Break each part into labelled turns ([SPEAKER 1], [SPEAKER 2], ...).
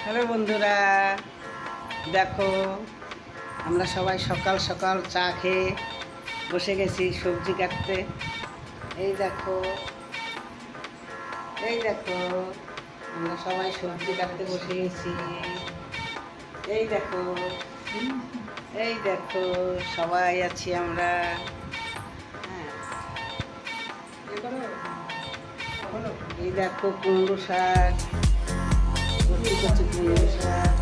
[SPEAKER 1] Hello বন্ধুরা, দেখো আমরা সবাই সকাল সকাল চা খেয়ে বসে গেছি সবজি কাটতে। এই দেখো এই দেখো আমরা সবাই সবজি কাটতে বসে গেছি। এই দেখো এই দেখো সবাই আছি আমরা। হ্যাঁ, এই দেখো কুমড়ো শাক, কচি কচি কুমড়ো শাক।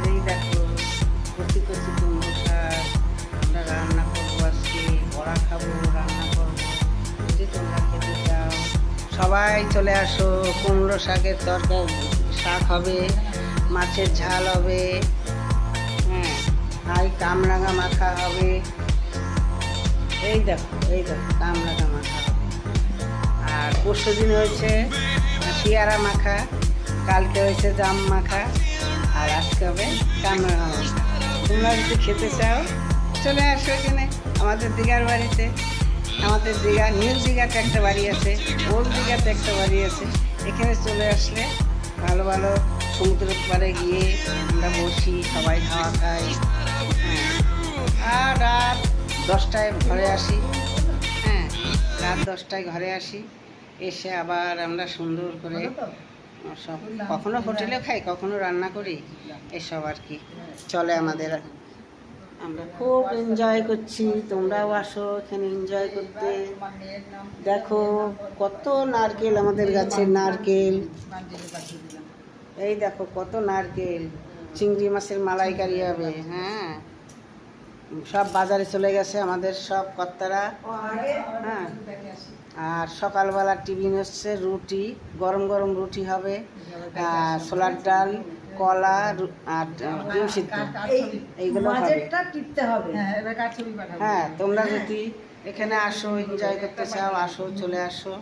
[SPEAKER 1] এই দেখো কচি কচি কুমড়ো শাক আমরা রান্না করবো আজকে, বড়া খাবো, রান্না করবো। যদি তোমরা খেতে চাও সবাই চলে আসো। কুমড়ো শাকের তরকারি শাক হবে, মাছের ঝাল হবে, হ্যাঁ, আর কামরাঙা মাখা হবে। এই দেখো কামরাঙা মাখা হবে। আর পরশু দিন হয়েছে পেয়ারা মাখা, কালকে হয়েছে জাম মাখা, আর আজকে হবে কামরাঙা মাখা। তোমরা যদি খেতে চাও চলে আসো এখানে আমাদের দিঘার বাড়িতে। আমাদের দীঘা, নিউ দীঘাতে একটা বাড়ি আছে, ওল্ড দীঘাতে একটা বাড়ি আছে। এখানে চলে আসলে ভালো ভালো সমুদ্রের পাড়ে গিয়ে আমরা বসি, সবাই খাওয়া খাই। হ্যাঁ, আর রাত 10টায় ঘরে আসি। হ্যাঁ, রাত 10টায় ঘরে আসি, এসে আবার আমরা সুন্দর করে সব, কখনো হোটেলে খাই, কখনো রান্না করি, এসব আর কি চলে আমাদের। আমরা খুব এনজয় করছি, তোমরাও আসো এখানে এনজয় করতে। দেখো কত নারকেল, আমাদের গাছের নারকেল। এই দেখো কত নারকেল, চিংড়ি মাছের মালাইকারি হবে। হ্যাঁ, সব বাজারে চলে গেছে আমাদের সব কর্তারা। হ্যাঁ, আর সকালবেলা টিফিন হচ্ছে রুটি, গরম গরম রুটি হবে, ছোলার ডাল, কলা আর ডিম সিদ্ধ, এইগুলো হবে। হ্যাঁ, তোমরা যদি এখানে আসো, এনজয় করতে চাও, আসো, চলে আসো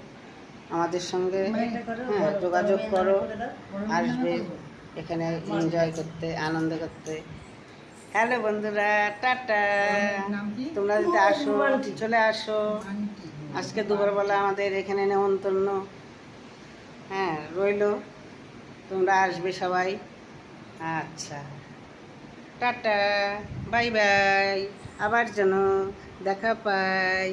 [SPEAKER 1] আমাদের সঙ্গে। হ্যাঁ, যোগাযোগ করো, আসবে এখানে এনজয় করতে, আনন্দ করতে। হ্যালো বন্ধুরা, টাটা। তোমরা যদি আসো, চলে আসো। আজকে দুপুরবেলা আমাদের এখানে নেমন্তন্ন, হ্যাঁ, রইলো। তোমরা আসবে সবাই। আচ্ছা, টাটা, বাই বাই, আবার যেন দেখা পাই।